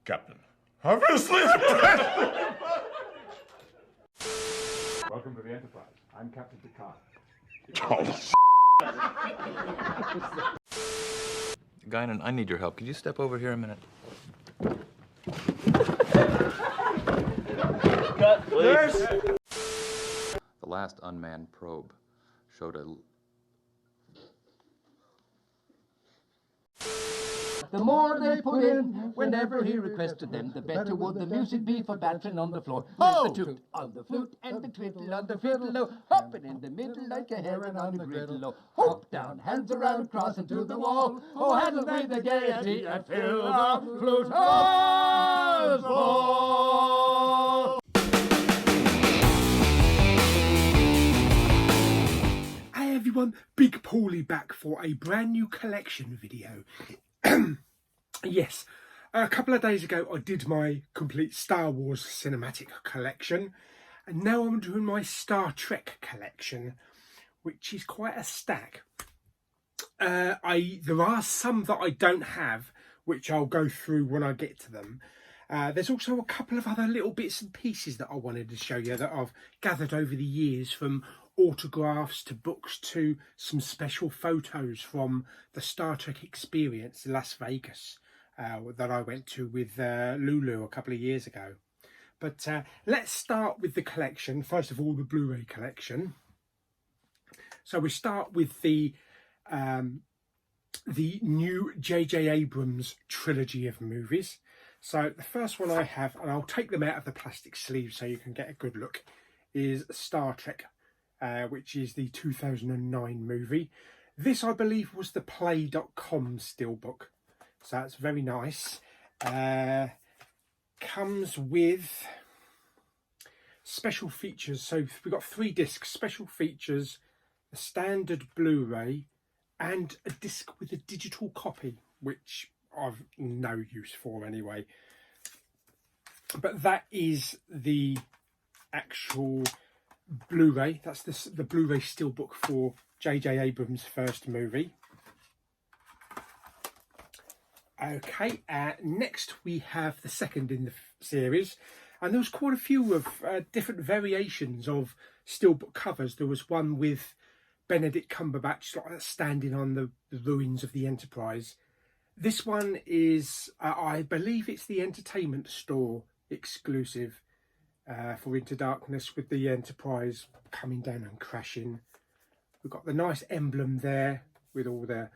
Captain. Obviously. Welcome to the Enterprise. I'm Captain Picard. Guinan, I need your help. Could you step over here a minute? Cut, please. The last unmanned probe showed a... The more they put in, whenever he requested them, the better would the music be for bouncing on the floor. With the toot on the flute and the twiddle on the fiddle, oh, hopping in the middle like a heron on the griddle, oh, hop down, hands around, cross into the wall, oh, handle with the gaiety and fill the flute holes full. Hey everyone, Big Pauly back for a brand new collection video. Yes, a couple of days ago I did my complete Star Wars cinematic collection, and now I'm doing my Star Trek collection, which is quite a stack. There are some that I don't have, which I'll go through when I get to them. There's also a couple of other little bits and pieces that I wanted to show you that I've gathered over the years, from autographs to books to some special photos from the Star Trek experience in Las Vegas that I went to with Lulu a couple of years ago. But let's start with the collection. First of all, the Blu-ray collection. So we start with the new J.J. Abrams trilogy of movies. So the first one I have, and I'll take them out of the plastic sleeve so you can get a good look, is Star Trek, which is the 2009 movie. This, I believe, was the Play.com steelbook, so that's very nice. Comes with special features. So we've got 3 discs, special features, a standard Blu-ray, and a disc with a digital copy, which I've no use for anyway. But that is the actual Blu-ray. That's the Blu-ray steelbook for J.J. Abrams' first movie. Okay, next we have the second in the series, and there was quite a few of different variations of steelbook covers. There was one with Benedict Cumberbatch standing on the ruins of the Enterprise. This one is, I believe it's the Entertainment Store exclusive for Into Darkness, with the Enterprise coming down and crashing. We've got the nice emblem there with all the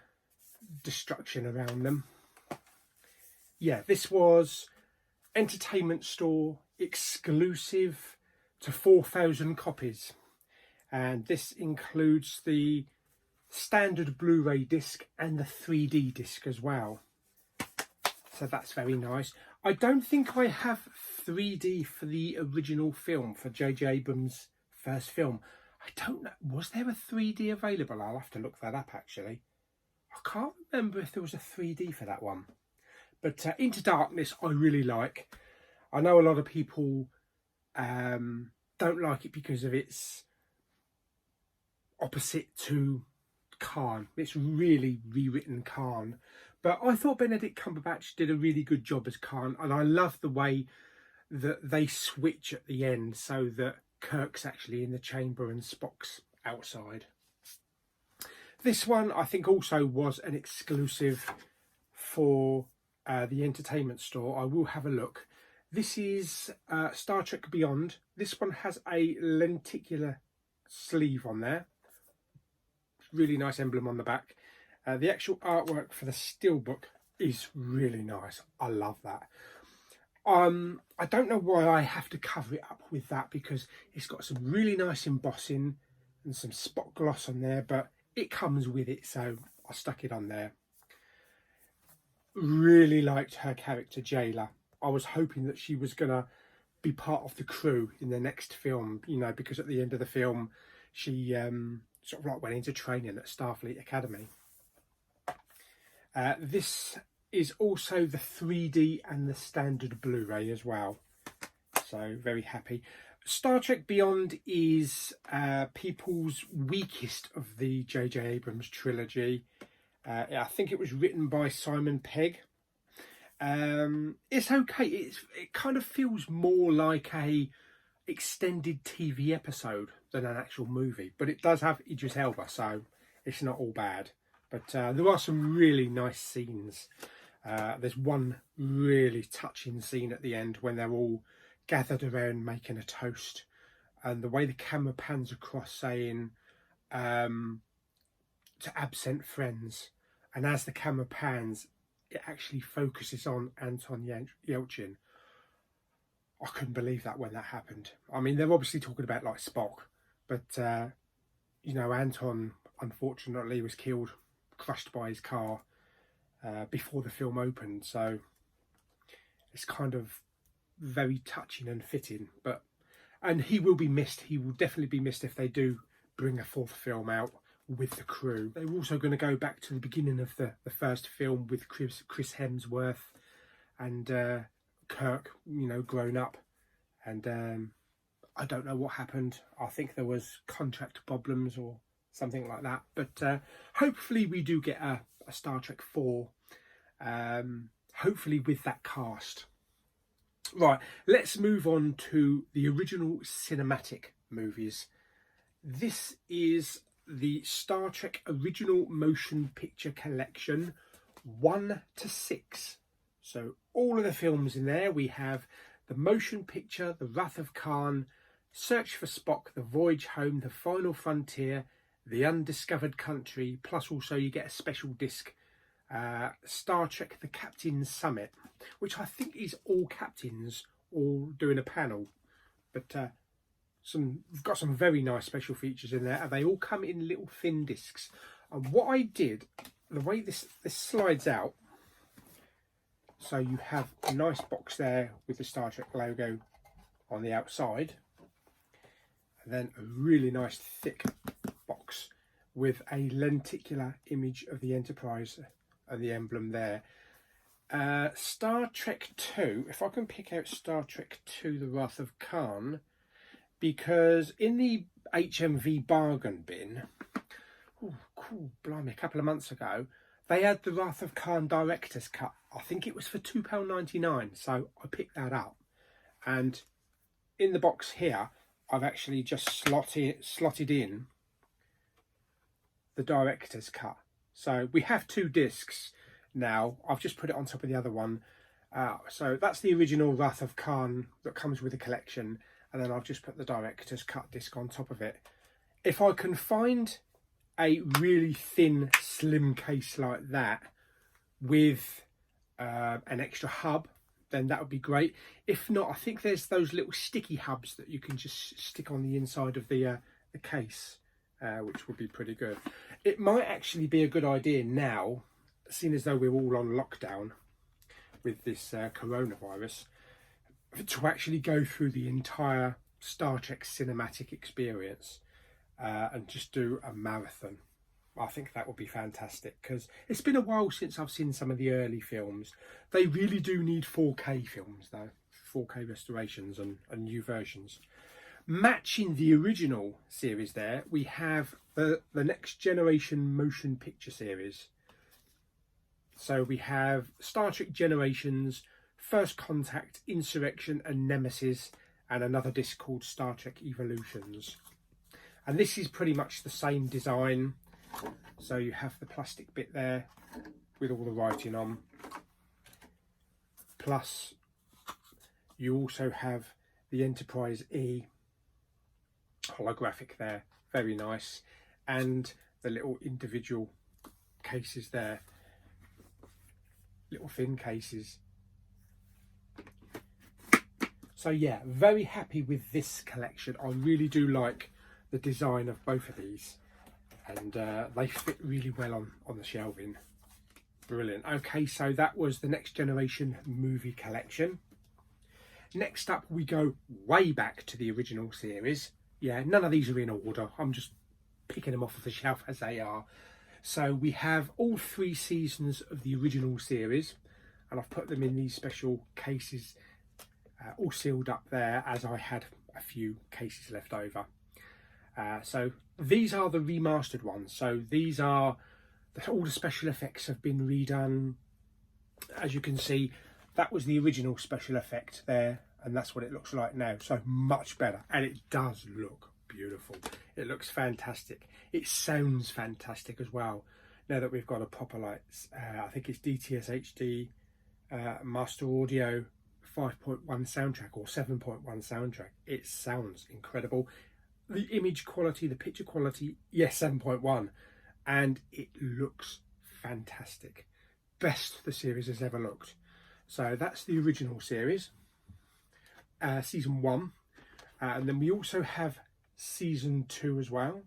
destruction around them. Yeah, this was Entertainment Store exclusive to 4,000 copies. And this includes the standard Blu-ray disc and the 3D disc as well. So that's very nice. I don't think I have 3D for the original film, for J.J. Abrams' first film. I don't know, was there a 3D available? I'll have to look that up actually. I can't remember if there was a 3D for that one. But Into Darkness I really like. I know a lot of people don't like it because of its opposite to Khan. It's really rewritten Khan. But I thought Benedict Cumberbatch did a really good job as Khan, and I love the way that they switch at the end so that Kirk's actually in the chamber and Spock's outside. This one I think also was an exclusive for the Entertainment Store. I will have a look. This is Star Trek Beyond. This one has a lenticular sleeve on there. Really nice emblem on the back. The actual artwork for the steelbook is really nice. I love that. I don't know why I have to cover it up with that, because it's got some really nice embossing and some spot gloss on there, but it comes with it, so I stuck it on there. Really liked her character Jayla. I was hoping that she was gonna be part of the crew in the next film, you know, because at the end of the film she sort of like went into training at Starfleet Academy. This is also the 3D and the standard Blu-ray as well, so very happy. Star Trek Beyond is people's weakest of the J.J. Abrams trilogy. I think it was written by Simon Pegg, It's okay. It kind of feels more like a extended TV episode than an actual movie, but it does have Idris Elba, so it's not all bad. But there are some really nice scenes. There's one really touching scene at the end when they're all gathered around making a toast, and the way the camera pans across saying to absent friends, and as the camera pans it actually focuses on Anton Yelchin. I couldn't believe that when that happened. I mean, they're obviously talking about like Spock, but you know, Anton unfortunately was killed, crushed by his car before the film opened, so it's kind of very touching and fitting. And he will be missed. He will definitely be missed if they do bring a fourth film out with the crew. They're also going to go back to the beginning of the first film with Chris Hemsworth and Kirk, you know, grown up. And I don't know what happened. I think there was contract problems or something like that. But hopefully we do get a Star Trek 4, hopefully with that cast. Right, let's move on to the original cinematic movies. This is the Star Trek Original Motion Picture Collection 1 to 6. So all of the films in there. We have the motion picture, The Wrath of Khan, Search for Spock, The Voyage Home, The Final Frontier, The Undiscovered Country, plus also you get a special disc, Star Trek The Captain's Summit, which I think is all captains all doing a panel. But we've got some very nice special features in there, and they all come in little thin discs. And what I did, the way this slides out, so you have a nice box there with the Star Trek logo on the outside, and then a really nice thick box with a lenticular image of the Enterprise and the emblem there. Star Trek 2, if I can pick out Star Trek 2, The Wrath of Khan, because in the HMV bargain bin, blimey, a couple of months ago, they had The Wrath of Khan director's cut. I think it was for £2.99, so I picked that up. And in the box here, I've actually just slotted in the director's cut. So we have 2 discs now. I've just put it on top of the other one. So that's the original Wrath of Khan that comes with the collection, and then I've just put the director's cut disc on top of it. If I can find a really thin, slim case like that with an extra hub, then that would be great. If not, I think there's those little sticky hubs that you can just stick on the inside of the case, which would be pretty good. It might actually be a good idea now, seeing as though we're all on lockdown with this coronavirus, to actually go through the entire Star Trek cinematic experience and just do a marathon. I think that would be fantastic, because it's been a while since I've seen some of the early films. They really do need 4K films though, 4K restorations and new versions. Matching the original series there, we have the Next Generation Motion Picture Series. So we have Star Trek Generations, First Contact, Insurrection and Nemesis, and another disc called Star Trek Evolutions. And this is pretty much the same design. So you have the plastic bit there with all the writing on. Plus you also have the Enterprise E holographic there, very nice, and the little individual cases there, little thin cases. So yeah, very happy with this collection. I really do like the design of both of these, and they fit really well on the shelving. Brilliant. Okay, so that was the Next Generation movie collection. Next up, we go way back to the original series. Yeah, none of these are in order. I'm just picking them off of the shelf as they are. So we have all 3 seasons of the original series, and I've put them in these special cases, all sealed up there, as I had a few cases left over. So these are the remastered ones. So these are all the special effects have been redone. As you can see, That was the original special effect there, and that's what it looks like now. So much better, and it does look beautiful. It looks fantastic. It sounds fantastic as well. Now that we've got a proper, like, I think it's DTS HD Master Audio 5.1 soundtrack or 7.1 soundtrack. It sounds incredible. The image quality, the picture quality, yes, 7.1, and it looks fantastic. Best the series has ever looked. So that's the original series, season 1, and then we also have season 2 as well.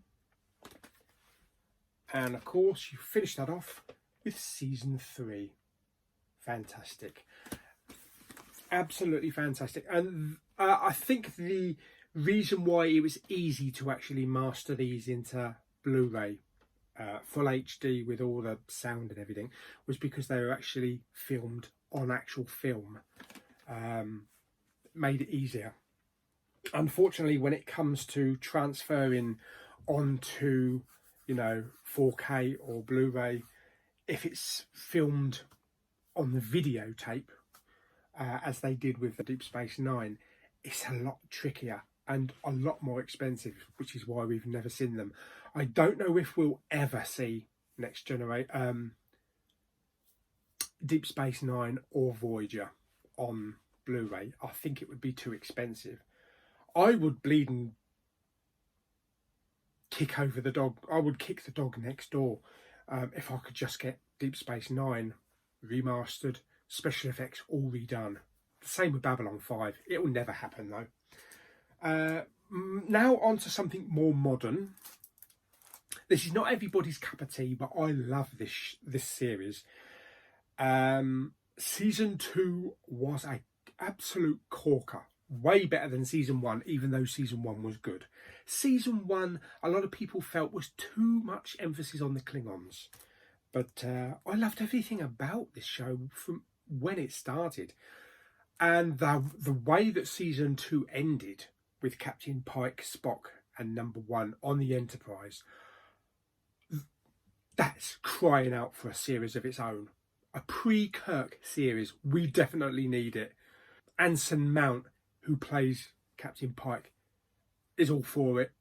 And of course, you finish that off with season 3. Fantastic, absolutely fantastic. And I think the reason why it was easy to actually master these into Blu-ray full HD with all the sound and everything was because they were actually filmed on actual film. Made it easier. Unfortunately, when it comes to transferring onto, you know, 4K or Blu-ray, if it's filmed on the videotape, as they did with the Deep Space Nine, it's a lot trickier and a lot more expensive, which is why we've never seen them. I don't know if we'll ever see Next Generation, Deep Space Nine or Voyager on Blu-ray. I think it would be too expensive. I would bleed and kick over the dog. I would kick the dog next door if I could just get Deep Space Nine remastered, special effects all redone. The same with Babylon 5. It will never happen though. Now on to something more modern. This is not everybody's cup of tea, but I love this series. Season 2 was an absolute corker. Way better than season 1, even though season 1 was good. Season 1, a lot of people felt was too much emphasis on the Klingons. But I loved everything about this show from when it started. And the way that season 2 ended with Captain Pike, Spock and Number 1 on the Enterprise, that's crying out for a series of its own. A pre-Kirk series. We definitely need it. Anson Mount, who plays Captain Pike, is all for it.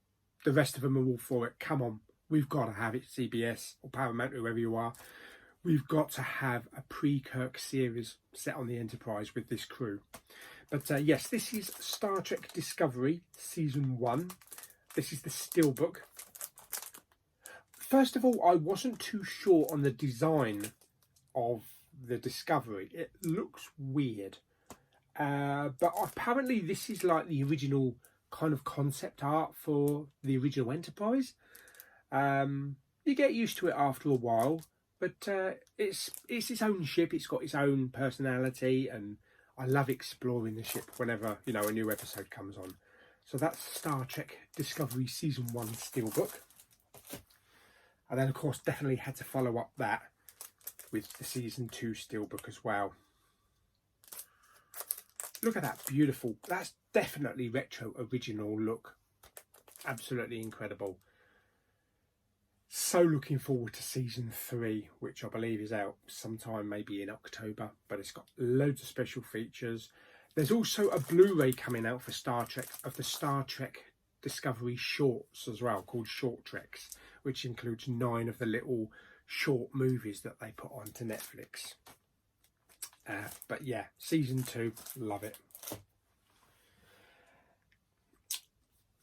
The rest of them are all for it. Come on, we've got to have it, CBS or Paramount, whoever you are. We've got to have a pre-Kirk series set on the Enterprise with this crew. But yes, this is Star Trek Discovery, Season 1. This is the Steelbook. First of all, I wasn't too sure on the design of the Discovery. It looks weird. But apparently this is like the original kind of concept art for the original Enterprise. You get used to it after a while, but it's its own ship. It's got its own personality, and I love exploring the ship whenever, you know, a new episode comes on. So that's Star Trek Discovery Season 1 Steelbook. And then, of course, definitely had to follow up that with the Season 2 Steelbook as well. Look at that, beautiful. That's definitely retro original look. Absolutely incredible. So looking forward to season 3, which I believe is out sometime maybe in October, but it's got loads of special features. There's also a Blu-ray coming out for Star Trek of the Star Trek Discovery shorts as well, called Short Treks, which includes 9 of the little short movies that they put onto Netflix. But yeah, season 2, love it.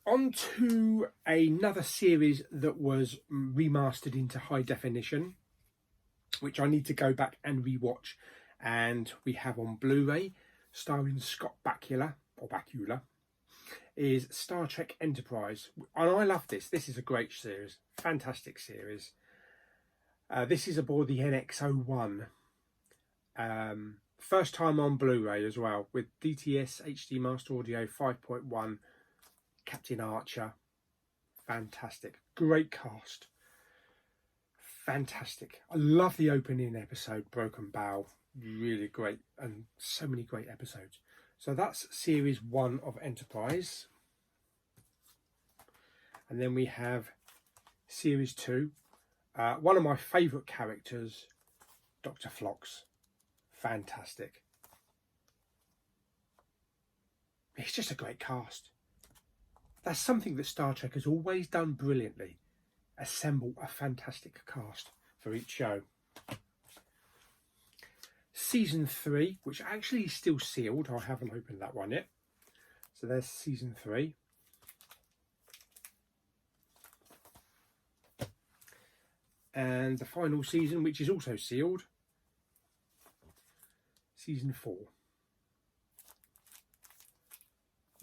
On to another series that was remastered into high definition, which I need to go back and rewatch, and we have on Blu-ray, starring Scott Bakula, is Star Trek Enterprise. And I love this. This is a great series, fantastic series. This is aboard the NX-01. First time on Blu-ray as well, with DTS HD Master Audio 5.1, Captain Archer. Fantastic. Great cast. Fantastic. I love the opening episode, Broken Bow. Really great, and so many great episodes. So that's series 1 of Enterprise. And then we have series 2. One of my favourite characters, Dr. Phlox. Fantastic. it's just a great cast. That's something that Star Trek has always done brilliantly. Assemble a fantastic cast for each show. Season 3, which actually is still sealed. I haven't opened that one yet. So there's season 3. And the final season, which is also sealed. Season 4.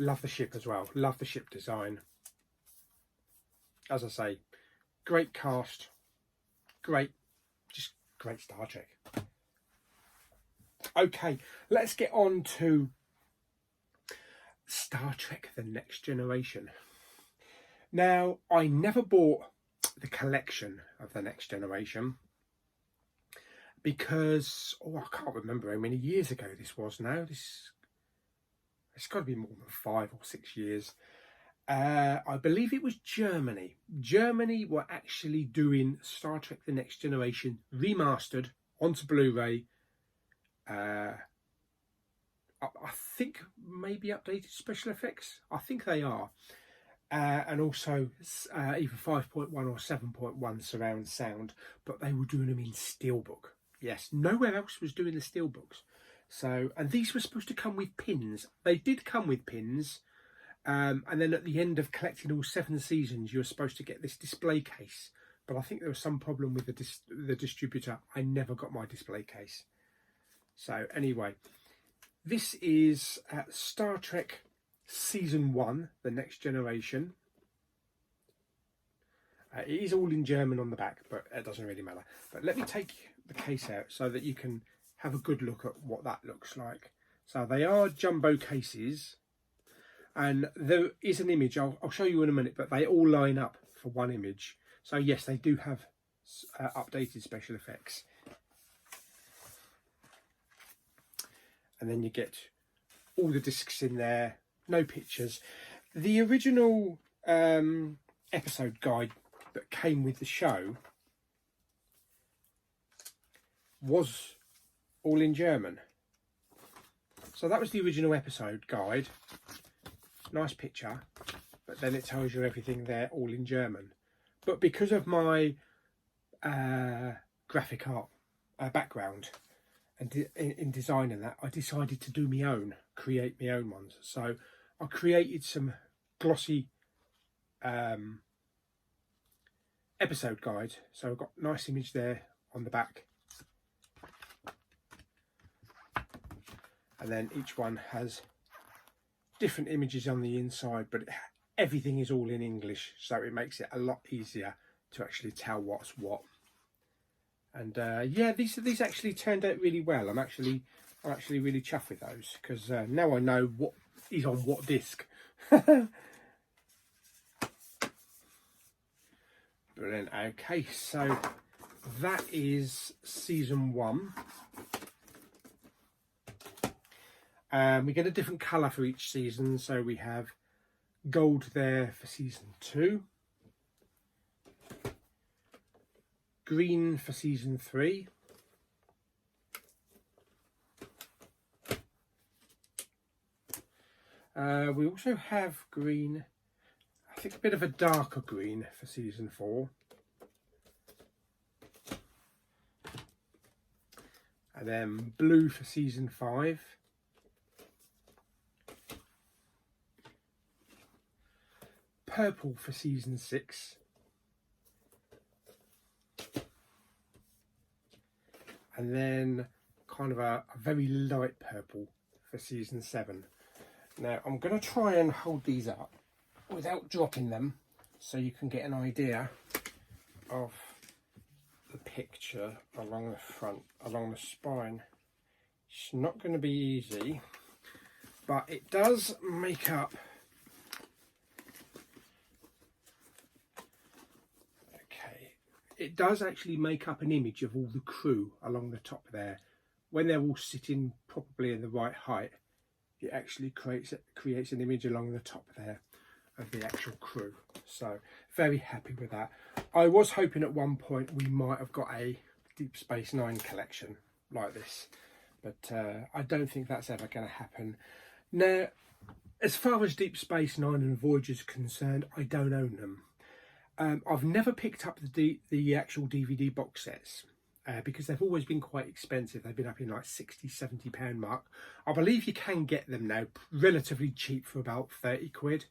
Love the ship as well. Love the ship design. As I say, great cast. Just great Star Trek. Okay, let's get on to Star Trek The Next Generation. Now, I never bought the collection of The Next Generation because, I can't remember how many years ago this was now. It's got to be more than 5 or 6 years. I believe it was Germany. Germany were actually doing Star Trek The Next Generation remastered onto Blu-ray. I think maybe updated special effects. I think they are. And also either 5.1 or 7.1 surround sound. But they were doing them in steelbook. Yes, nowhere else was doing the steelbooks. So, and these were supposed to come with pins. They did come with pins. And then at the end of collecting all 7 seasons, you're supposed to get this display case. But I think there was some problem with the distributor. I never got my display case. So anyway, this is Star Trek Season 1, The Next Generation. It is all in German on the back, but it doesn't really matter. But let me take the case out so that you can have a good look at what that looks like. So they are jumbo cases. And there is an image, I'll show you in a minute, but they all line up for one image. So yes, they do have updated special effects. And then you get all the discs in there, no pictures. The original episode guide that came with the show was all in German. So that was the original episode guide. Nice picture, but then it tells you everything there all in German. But because of my graphic art background and in designing that, I decided to do my own, create my own ones. So I created some glossy episode guide. So I've got a nice image there on the back. And then each one has different images on the inside, but everything is all in English, so it makes it a lot easier to actually tell what's what. And yeah, these actually turned out really well. I'm actually really chuffed with those, because now I know what is on what disc. Brilliant. Okay, so that is season 1. We get a different colour for each season, so we have gold there for season 2, green for season 3, we also have green, I think a bit of a darker green for season 4, and then blue for season 5. Purple for season 6, and then kind of a very light purple for season 7. Now I'm going to try and hold these up without dropping them, so you can get an idea of the picture along the front, along the spine. It's not going to be easy, but it does make up it does actually make up an image of all the crew along the top there. When they're all sitting probably in the right height, it actually creates an image along the top there of the actual crew. So very happy with that. I was hoping at one point we might have got a Deep Space Nine collection like this, but I don't think that's ever going to happen. Now, As far as Deep Space Nine and Voyager's concerned, I don't own them. I've never picked up the actual DVD box sets because they've always been quite expensive. They've been up in like £60–70 mark. I believe you can get them now relatively cheap for about 30 quid.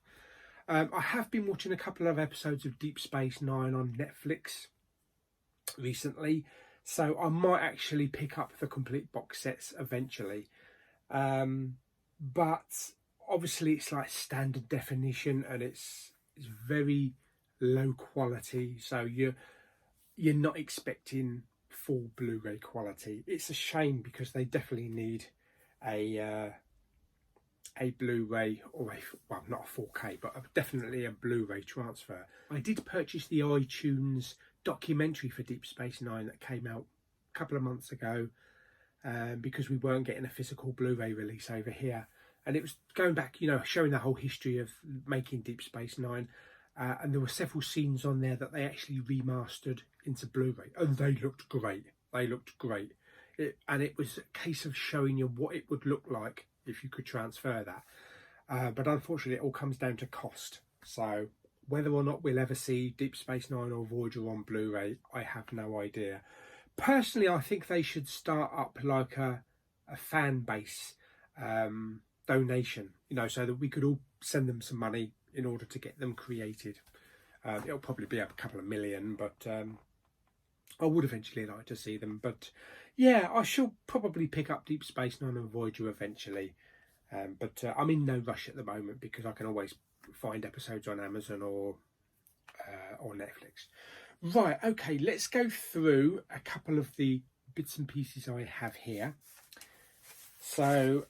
I have been watching a couple of episodes of Deep Space Nine on Netflix recently, so I might actually pick up the complete box sets eventually. But obviously it's like standard definition and it's very low quality, so you're not expecting full Blu-ray quality. It's a shame because they definitely need a Blu-ray, or well, not a 4K, but definitely a Blu-ray transfer. I did purchase the iTunes documentary for Deep Space Nine that came out a couple of months ago because we weren't getting a physical Blu-ray release over here, and it was going back, you know, showing the whole history of making Deep Space Nine, and there were several scenes on there that they actually remastered into Blu-ray, and they looked great. And it was a case of showing you what it would look like if you could transfer that, but unfortunately it all comes down to cost. So whether or not we'll ever see Deep Space Nine or Voyager on Blu-ray, I have no idea. Personally, I think they should start up like a fan base donation, you know, so that we could all send them some money in order to get them created. It'll probably be a couple of million, but I would eventually like to see them. But yeah, I shall probably pick up Deep Space Nine and Voyager eventually. But I'm in no rush at the moment because I can always find episodes on Amazon or Netflix. Right, okay, let's go through a couple of the bits and pieces I have here. So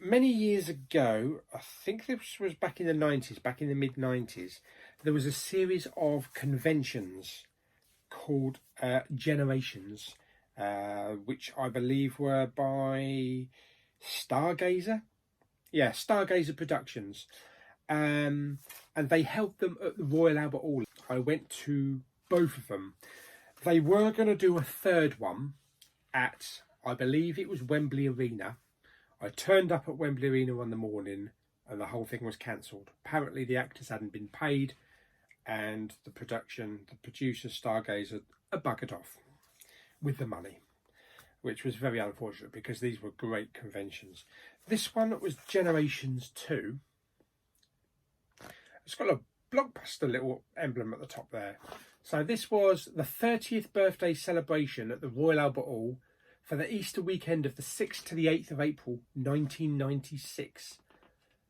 many years ago, I think this was back in the 90s, back in the mid-90s, there was a series of conventions called Generations, which I believe were by Stargazer. Yeah, Stargazer Productions. And they held them at the Royal Albert Hall. I went to both of them. They were going to do a third one at, I believe it was Wembley Arena. I turned up at Wembley Arena on the morning and the whole thing was cancelled. Apparently the actors hadn't been paid and the producer Stargazer buggered off with the money, which was very unfortunate because these were great conventions. This one was Generations 2. It's got a blockbuster little emblem at the top there. So this was the 30th birthday celebration at the Royal Albert Hall for the Easter weekend of the 6th to the 8th of April 1996.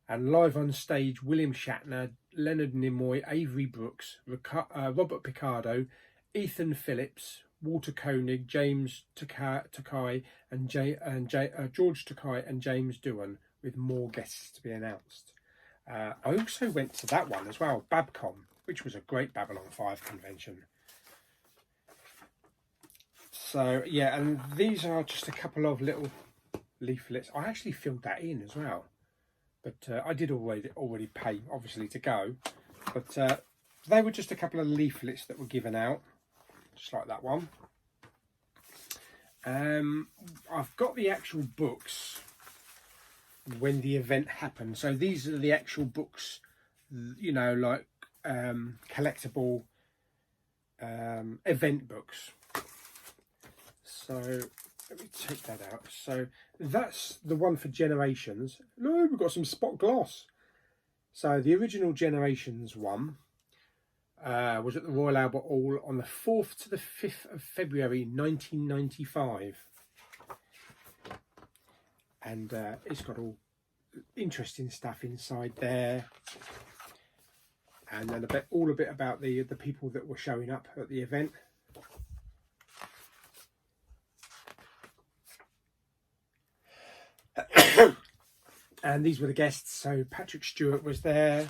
And live on stage, William Shatner, Leonard Nimoy, Avery Brooks, Robert Picardo, Ethan Phillips, Walter Koenig, James Takei, and George Takei and James Doohan, with more guests to be announced. I also went to that one as well, Babcom, which was a great Babylon 5 convention. So yeah, and these are just a couple of little leaflets. I actually filled that in as well, but I did already pay, obviously, to go. But they were just a couple of leaflets that were given out, just like that one. I've got the actual books when the event happened. So these are the actual books, you know, like collectible event books. So let me take that out. So that's the one for Generations. No, we've got some spot gloss. So the original Generations one was at the Royal Albert Hall on the 4th to the 5th of February 1995. And it's got all interesting stuff inside there. And then a bit about the people that were showing up at the event. And these were the guests. So Patrick Stewart was there,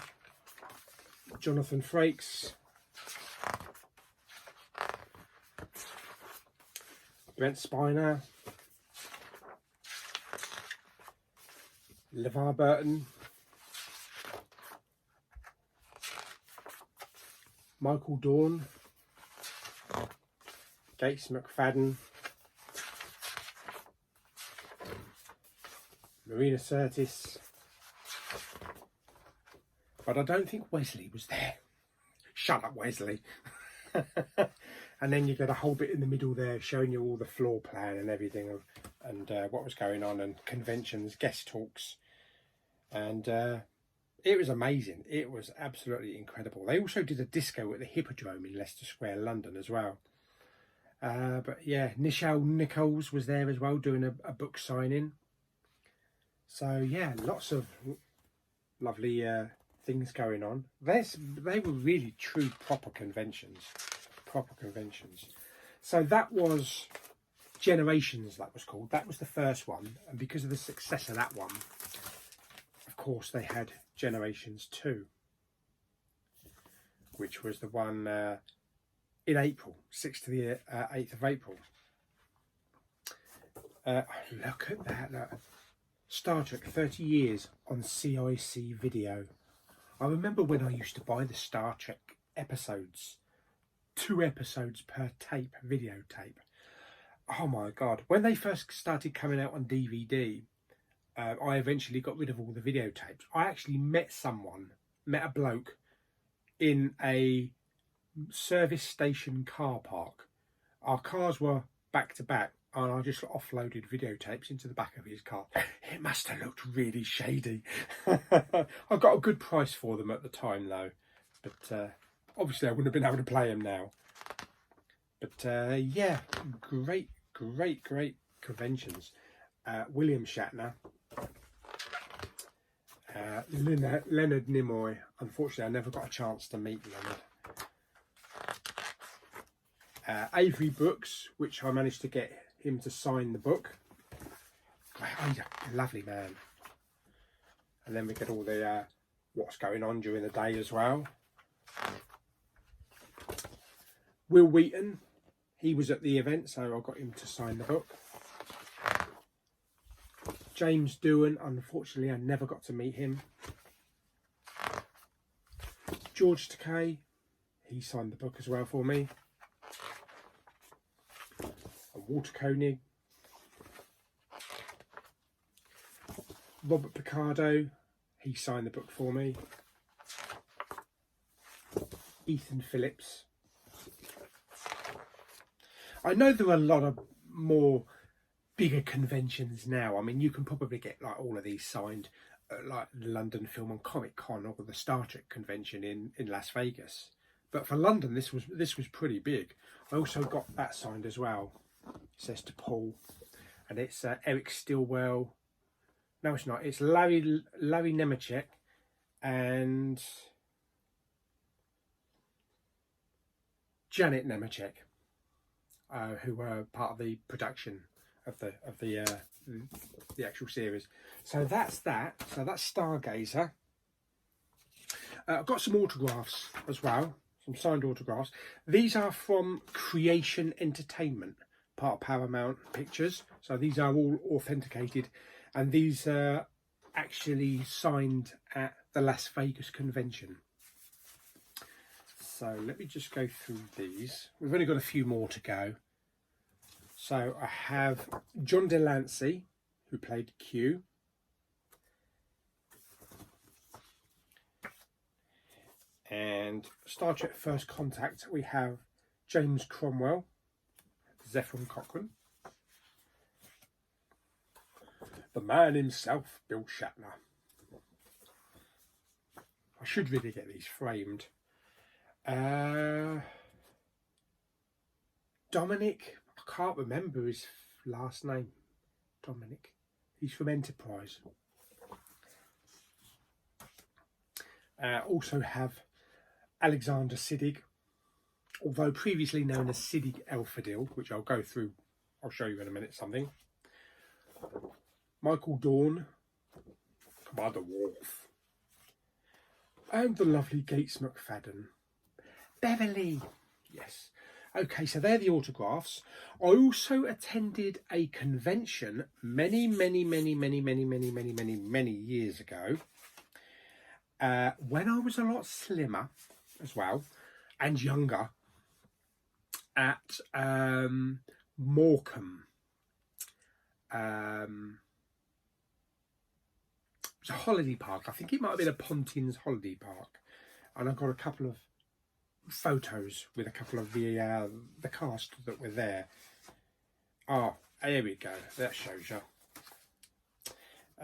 Jonathan Frakes, Brent Spiner, LeVar Burton, Michael Dorn, Gates McFadden, Marina Sirtis, But I don't think Wesley was there. Shut up, Wesley. And then you get a whole bit in the middle there showing you all the floor plan and everything and what was going on, and conventions, guest talks. And it was amazing. It was absolutely incredible. They also did a disco at the Hippodrome in Leicester Square, London as well. But yeah, Nichelle Nichols was there as well doing a book signing. So yeah, lots of lovely things going on. They were really true proper conventions. So that was Generations, that was called. That was the first one, and because of the success of that one, of course they had Generations 2, which was the one in April, 6th to the 8th of April. Look at that, look. Star Trek 30 years on CIC video. I remember when I used to buy the Star Trek episodes, 2 episodes per tape, videotape. Oh my God. When they first started coming out on DVD, I eventually got rid of all the videotapes. I actually met a bloke in a service station car park. Our cars were back to back, and I just offloaded videotapes into the back of his car. It must have looked really shady. I got a good price for them at the time though, but obviously I wouldn't have been able to play them now. But yeah, great conventions. William Shatner, Leonard Nimoy. Unfortunately, I never got a chance to meet Leonard. Avery Brooks, which I managed to get him to sign the book. He's a lovely man. And then we get all the what's going on during the day as well. Will Wheaton, he was at the event, so I got him to sign the book. James Doohan, unfortunately I never got to meet him. George Takei, he signed the book as well for me. And Walter Koenig. Robert Picardo, he signed the book for me. Ethan Phillips. I know there are a lot of more bigger conventions now. I mean, you can probably get like all of these signed at like the London Film and Comic Con or the Star Trek convention in Las Vegas. But for London, this was pretty big. I also got that signed as well. It says to Paul, and it's Eric Stilwell. No, it's not. It's Larry Nemechek and Janet Nemechek, who were part of the production of the actual series. So that's that. So that's Stargazer. I've got some autographs as well, some signed autographs. These are from Creation Entertainment, part of Paramount Pictures. So these are all authenticated, and these are actually signed at the Las Vegas convention. So let me just go through these. We've only got a few more to go. So I have John Delancey, who played Q. And Star Trek First Contact, we have James Cromwell, Zephyr Cochrane. The man himself, Bill Shatner. I should really get these framed. Dominic, I can't remember his last name. Dominic. He's from Enterprise. Also have Alexander Siddig, although previously known as Siddig Elfadil, which I'll go through. I'll show you in a minute something. Michael Dorn, Commander Worf, and the lovely Gates McFadden. Beverly, yes. Okay, so they're the autographs. I also attended a convention many years ago, when I was a lot slimmer as well and younger, at Morcom. it's a holiday park. I think it might have been a Pontins holiday park. And I got a couple of photos with a couple of the cast that were there. Oh, here we go. That shows you.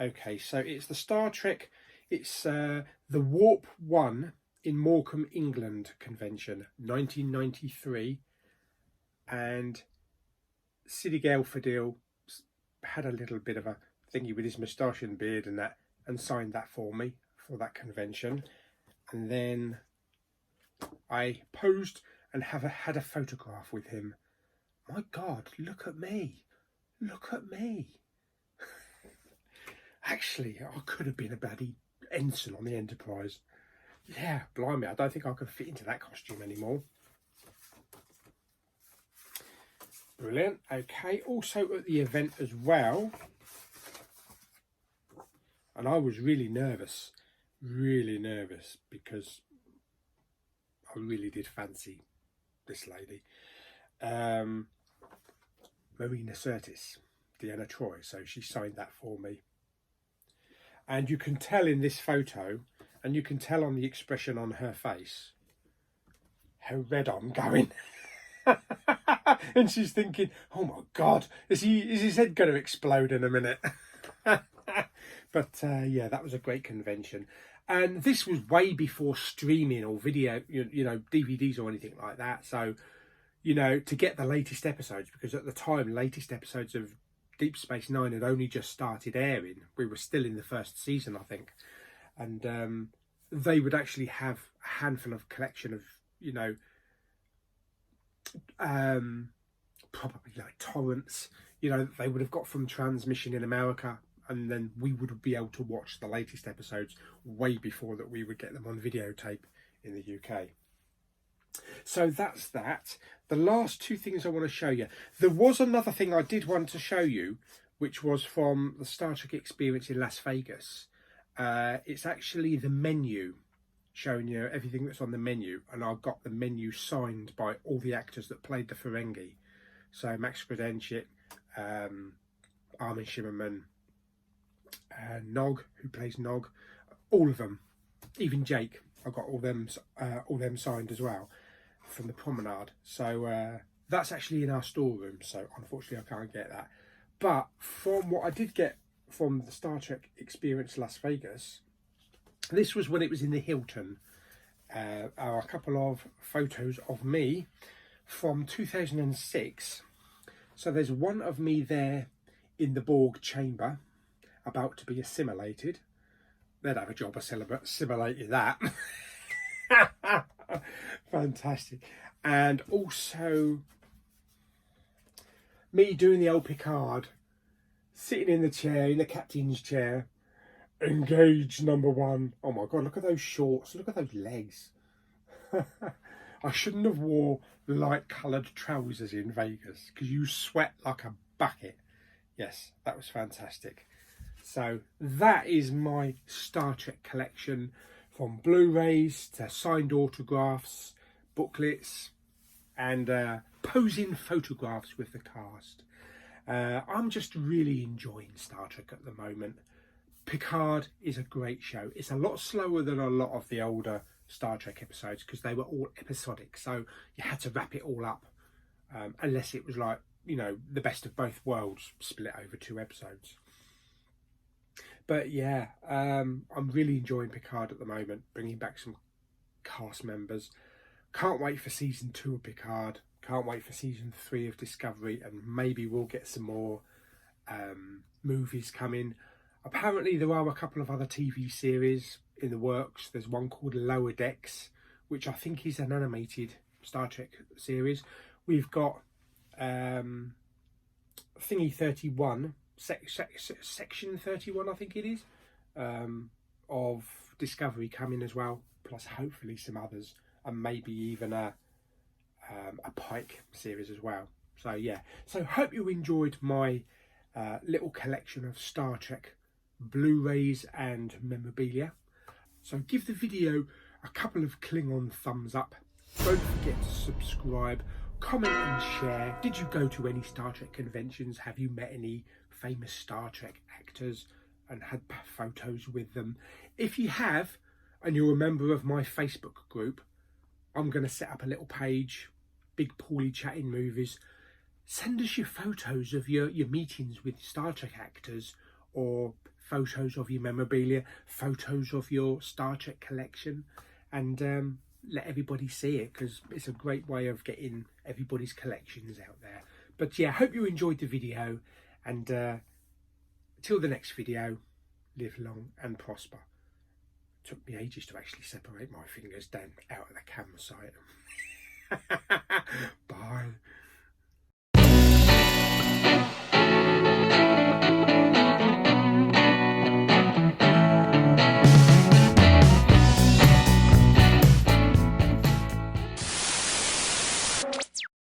Okay, so it's the Star Trek. It's the Warp 1 in Morcom, England convention, 1993. And Siddy Fadil had a little bit of a thingy with his moustache and beard and that, and signed that for me for that convention. And then I posed and had a photograph with him. My God, look at me. Look at me. Actually, I could have been a bloody ensign on the Enterprise. Yeah, blimey, I don't think I could fit into that costume anymore. Brilliant. Okay, also at the event as well, and I was really nervous because I really did fancy this lady. Marina Sirtis, Deanna Troy, so she signed that for me. And you can tell in this photo, and you can tell on the expression on her face, how red I'm going. And she's thinking, oh my God, is his head going to explode in a minute? But yeah, that was a great convention. And this was way before streaming or video, you know, DVDs or anything like that. So, you know, to get the latest episodes, because at the time, latest episodes of Deep Space Nine had only just started airing. We were still in the first season, I think. And they would actually have a handful of collection of, you know, probably like torrents, you know, they would have got from transmission in America. And then we would be able to watch the latest episodes way before that we would get them on videotape in the UK. So that's that. The last two things I want to show you. There was another thing I did want to show you, which was from the Star Trek experience in Las Vegas. It's actually the menu, showing you everything that's on the menu. And I've got the menu signed by all the actors that played the Ferengi. So Max Kredenchik, Armin Shimmerman, Nog, who plays Nog, all of them, even Jake. I got all them signed as well from the promenade. So that's actually in our storeroom. So unfortunately, I can't get that. But from what I did get from the Star Trek experience Las Vegas, this was when it was in the Hilton. Are a couple of photos of me from 2006. So there's one of me there in the Borg chamber, about to be assimilated. They'd have a job of assimilating that. Fantastic. And also me doing the old Picard, sitting in the chair, in the captain's chair, engage number one. Oh my God, look at those shorts, look at those legs. I shouldn't have wore light coloured trousers in Vegas because you sweat like a bucket. Yes, that was fantastic. So that is my Star Trek collection, from Blu-rays to signed autographs, booklets, and posing photographs with the cast. I'm just really enjoying Star Trek at the moment. Picard is a great show. It's a lot slower than a lot of the older Star Trek episodes because they were all episodic, so you had to wrap it all up, unless it was like, you know, the best of both worlds split over 2 episodes. But yeah, I'm really enjoying Picard at the moment, bringing back some cast members. Can't wait for season 2 of Picard. Can't wait for season 3 of Discovery, and maybe we'll get some more movies coming. Apparently there are a couple of other TV series in the works. There's one called Lower Decks, which I think is an animated Star Trek series. We've got Thingy 31, Section 31, I think it is, of Discovery coming as well, plus hopefully some others, and maybe even a Pike series as well. So yeah, so hope you enjoyed my little collection of Star Trek Blu-rays and memorabilia. So give the video a couple of Klingon thumbs up. Don't forget to subscribe, comment and share. Did you go to any Star Trek conventions? Have you met any famous Star Trek actors? and had photos with them. If you have, and you're a member of my Facebook group, I'm going to set up a little page, Big Pauly Chatting Movies. Send us your photos of your meetings with Star Trek actors, or photos of your memorabilia, photos of your Star Trek collection, and let everybody see it, because it's a great way of getting everybody's collections out there. But yeah, hope you enjoyed the video, and till the next video, live long and prosper. Took me ages to actually separate my fingers down out of the camera side. Bye.